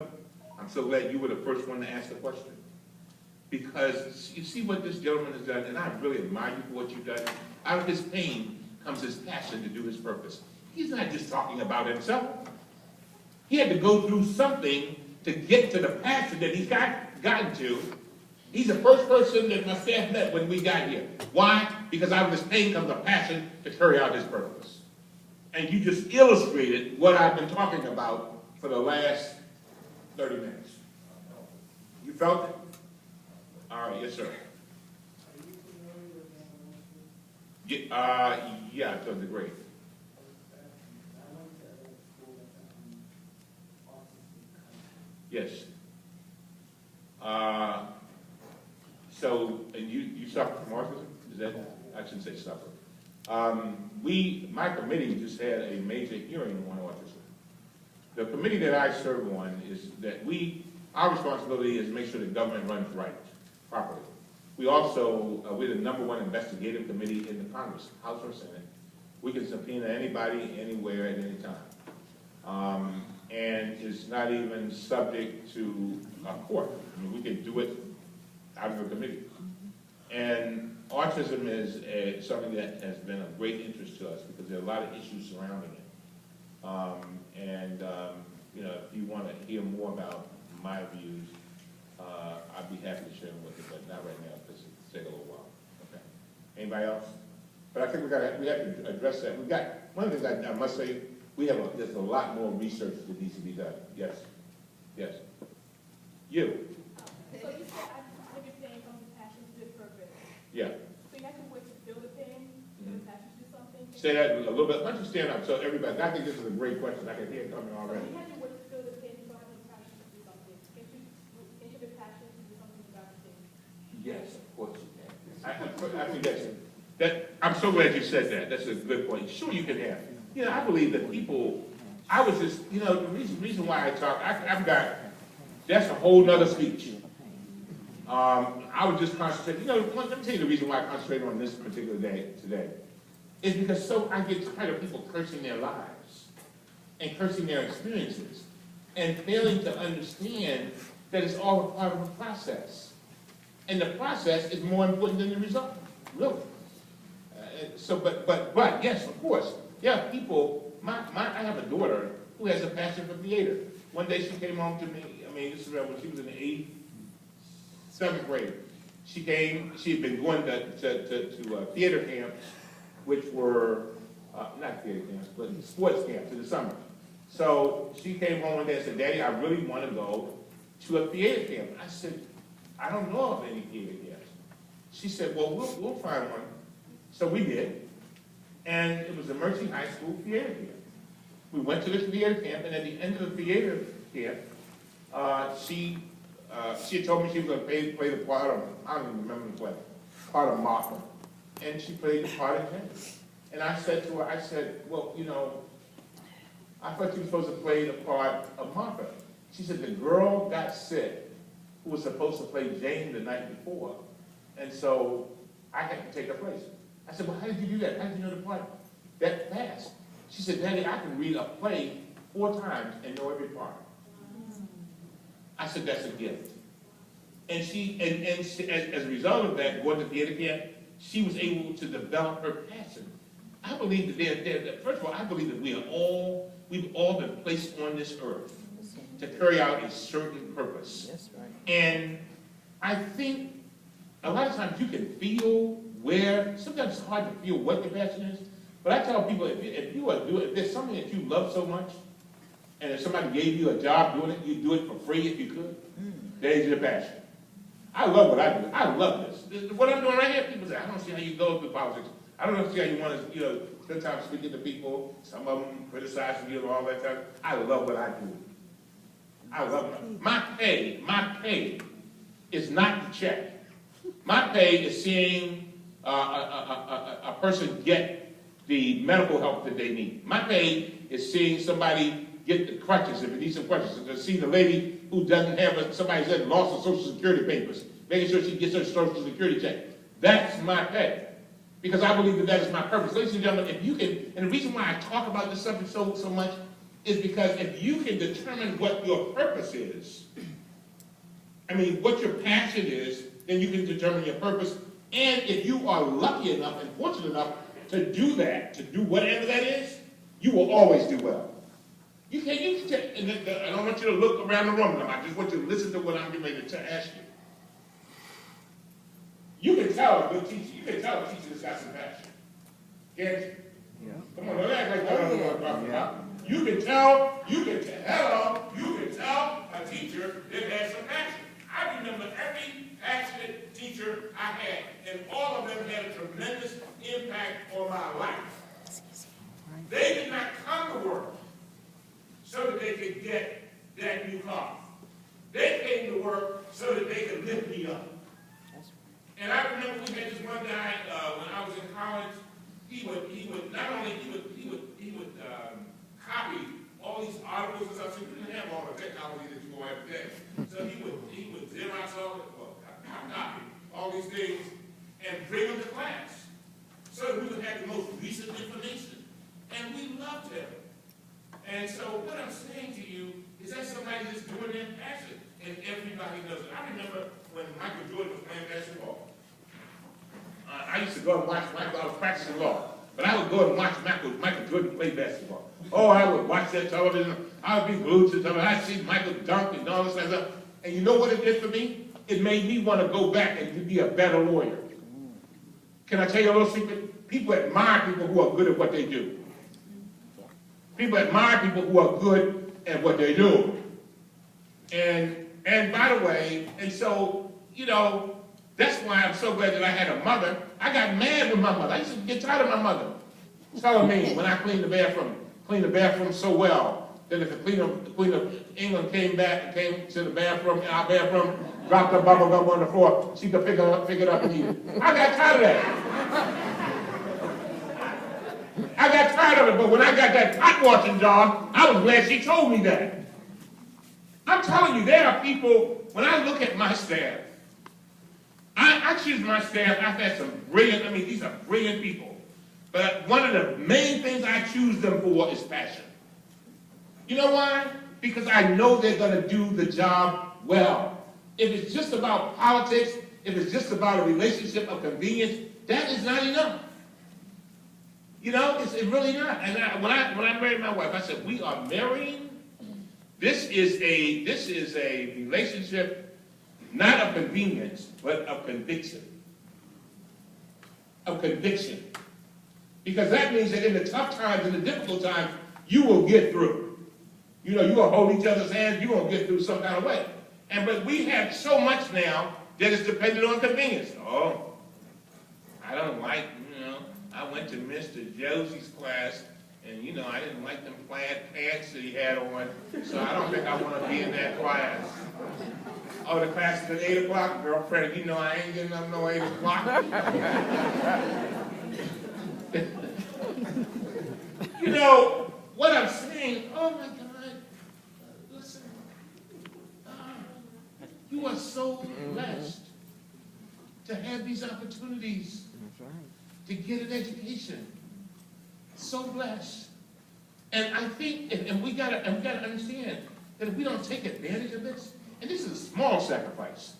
I'm so glad you were the first one to ask the question. Because you see what this gentleman has done, and I really admire you for what you've done. Out of his pain comes his passion to do his purpose. He's not just talking about himself. He had to go through something to get to the passion that he's gotten to. He's the first person that my staff met when we got here. Why? Because out of his pain comes a passion to carry out his purpose. And you just illustrated what I've been talking about for the last 30 minutes. You felt it? All right, yes, sir. Yeah, to a degree. Yes. So, and you suffer from autism? Is that, I shouldn't say suffer. My committee just had a major hearing on autism. The committee that I serve on is that our responsibility is to make sure the government runs right, properly. We also, we're the #1 investigative committee in the Congress, House or Senate. We can subpoena anybody, anywhere, at any time. And it's not even subject to a court. I mean, we can do it out of a committee. And autism is something that has been of great interest to us because there are a lot of issues surrounding it. You know, if you want to hear more about my views, I'd be happy to share them with you, but not right now, because it'll take a little while. Okay. Anybody else? But I think we have to address that. One of the things I must say, there's a lot more research that needs to be done. Yes. Yes. You. So you said I think pain comes with passion to do purpose. Yeah. So you have to wait to feel the pain, to feel the passion to do something. Say that a little bit. Why don't you stand up so everybody, I think this is a great question. I can hear it coming already. So you have to wait to feel the pain before having the passion to do something. Can't you be passionate to do something about the pain? Yes, of course you can. I think I'm so glad you said that. That's a good point. Sure you can have. You know, I believe that people, I was just, you know, the reason why I talk, that's a whole nother speech. I would just concentrate, you know, let me tell you the reason why I concentrate on this particular day today. Is because I get tired of people cursing their lives and cursing their experiences and failing to understand that it's all a part of a process. And the process is more important than the result, really. But yes, of course, yeah, people, I have a daughter who has a passion for theater. One day she came home to me, I mean, this is when she was in the 8th, 7th grade. She had been going to theater camps, which were, not theater camps, but sports camps in the summer. So she came home one day and said, Daddy, I really want to go to a theater camp. I said, I don't know of any theater camps. She said, well, we'll find one. So we did. And it was a Mercy High School theater camp. We went to this theater camp, and at the end of the theater camp, she had told me she was going to play the part of, I don't even remember the play, part of Martha. And she played the part of Jenny. And I said to her, well, you know, I thought you were supposed to play the part of Martha. She said, the girl got sick who was supposed to play Jane the night before. And so I had to take her place. I said, well, how did you do that? How did you know the part that fast? She said, Daddy, I can read a play 4 times and know every part. I said, that's a gift. And she, as a result of that, going to theater camp, she was able to develop her passion. I believe that first of all, I believe that we've all been placed on this earth to carry out a certain purpose. That's right. And I think a lot of times you can feel sometimes it's hard to feel what your passion is, but I tell people, if there's something that you love so much, and if somebody gave you a job doing it, you'd do it for free if you could, there's your passion. I love what I do. I love this. What I'm doing right here, people say, I don't see how you go through politics. I don't see how you want to, spend time speaking to people. Some of them criticizing you and all that time. I love what I do. I love it. My pay is not the check. My pay is seeing a person get the medical help that they need. My pay is seeing somebody get the crutches, if it needs some crutches, to see the lady who doesn't have somebody that lost her Social Security papers, making sure she gets her Social Security check. That's my pay. Because I believe that is my purpose. Ladies and gentlemen, if you can, and the reason why I talk about this subject so much is because if you can determine what your purpose is, I mean, what your passion is, then you can determine your purpose. And if you are lucky enough and fortunate enough to do that, to do whatever that is, you will always do well. You can and I don't want you to look around the room. I just want you to listen to what I'm getting ready to ask you. You can tell a good teacher. You can tell a teacher that's got some passion. Can't you? Yeah. Come on, don't act like that. I'm talking about. You can tell a teacher that has some passion. I remember every passionate teacher I had, and all of them had a tremendous impact on my life. They did not come to work so that they could get that new car. They came to work so that they could lift me up. And I remember we had this one guy when I was in college. He would copy all these articles and stuff. So we didn't have all the technology that you go every day. So he would Xerox copy all these things and bring them to class, so that we would have the most recent information. And we loved him. And so what I'm saying to you is that somebody that's doing their passion, and everybody does it. I remember when Michael Jordan was playing basketball. I used to go and watch Michael. I was practicing law, but I would go and watch Michael Jordan play basketball. Oh, I would watch that television. I would be glued to television. I'd see Michael dunk and all this kind of stuff. And you know what it did for me? It made me want to go back and be a better lawyer. Can I tell you a little secret? People admire people who are good at what they do. People admire people who are good at what they do. And by the way, and so, you know, that's why I'm so glad that I had a mother. I got mad with my mother. I used to get tired of my mother telling me when I cleaned the bathroom so well, that if the Queen of England came to the bathroom, in our bathroom, dropped her bubble gum on the floor, she could pick it up and eat it. I got tired of that. I got tired of it, but when I got that pot washing job, I was glad she told me that. I'm telling you, there are people, when I look at my staff, I choose my staff. I've had some brilliant, these are brilliant people. But one of the main things I choose them for is passion. You know why? Because I know they're going to do the job well. If it's just about politics, if it's just about a relationship of convenience, that is not enough. You know, it's really not. And when I married my wife, I said, we are marrying. This is a relationship not of convenience, but of conviction. Of conviction. Because that means that in the tough times, in the difficult times, you will get through. You know, you will hold each other's hands, you will get through some kind of way. But we have so much now that is dependent on convenience. Oh, I don't like, I went to Mr. Josie's class, and, I didn't like them plaid pants that he had on, so I don't think I want to be in that class. Oh, the class is at 8 o'clock, girlfriend, I ain't getting up no 8 o'clock. What I'm saying, oh my God, listen, you are so blessed to have these opportunities to get an education. So blessed. And I think, and we gotta understand that if we don't take advantage of this, and this is a small sacrifice,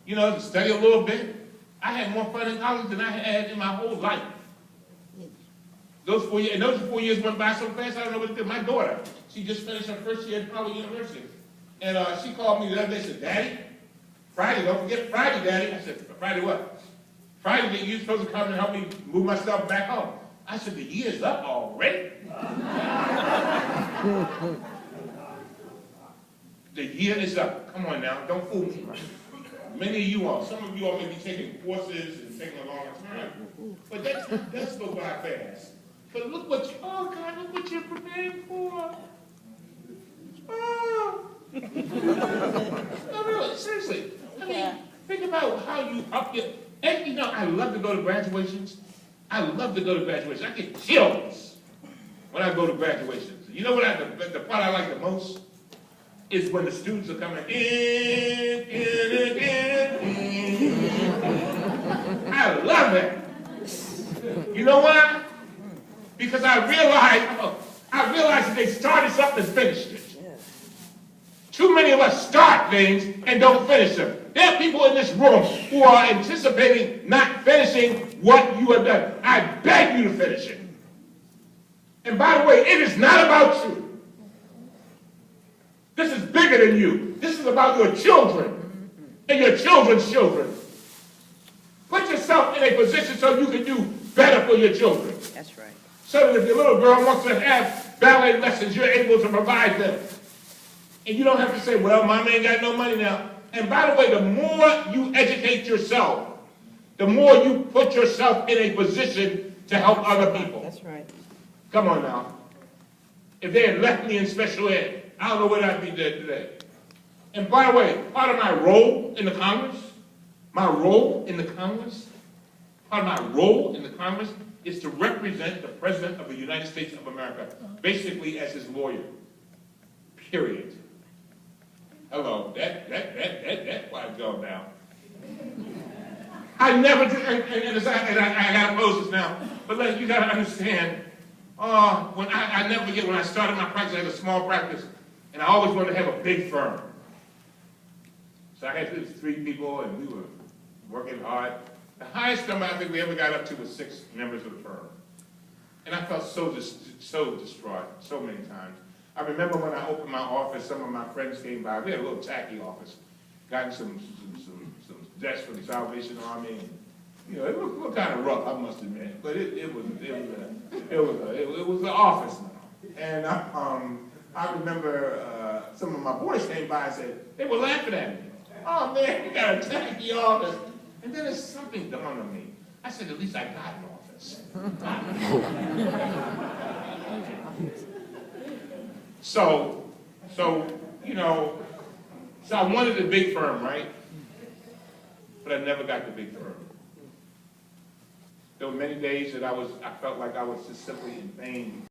to study a little bit. I had more fun in college than I had in my whole life. Those 4 years went by so fast, I don't know what to do. My daughter, she just finished her first year at Howard University. And she called me the other day and said, Daddy, Friday, don't forget Friday, Daddy. I said, Friday what? Friday, you're supposed to come and help me move my stuff back home. I said, the year's up already? The year is up. Come on now, don't fool me. Many of you all, some of you all may be taking courses and taking a long time. But that time does go by fast. But look what you're preparing for. Oh. No, really, seriously. Think about how you up your, and I love to go to graduations. I get chills when I go to graduations. You know what the part I like the most is when the students are coming in. I love that. You know why? Because I realize, I realized that they started something and finished it. Too many of us start things and don't finish them. There are people in this room who are anticipating not finishing what you have done. I beg you to finish it. And by the way, it is not about you. This is bigger than you. This is about your children and your children's children. Put yourself in a position so you can do better for your children. That's right. So that if your little girl wants to have ballet lessons, you're able to provide them. And you don't have to say, well, mom ain't got no money now. And by the way, the more you educate yourself, the more you put yourself in a position to help other people. That's right. Come on now. If they had left me in special ed, I don't know where I'd be dead today. And by the way, part of my role in the Congress, is to represent the President of the United States of America, basically as his lawyer. Period. Hello, that quiet gone down. I never did, and I gotta close this now, but you gotta understand, when I never forget when I started my practice, I had a small practice, and I always wanted to have a big firm. So I had 3 people, and we were working hard. The highest number I think we ever got up to was 6 members of the firm. And I felt so distraught so many times. I remember when I opened my office, some of my friends came by. We had a little tacky office. Gotten some desks from the Salvation Army. And, you know, it was kind of rough, I must admit. But it was an office now. And I remember some of my boys came by and said, they were laughing at me. Oh man, you got a tacky office. And then there's something dawned on me. I said, at least I got an office. So, you know, so I wanted a big firm, right? But I never got the big firm. There were many days that I felt like I was just simply in pain.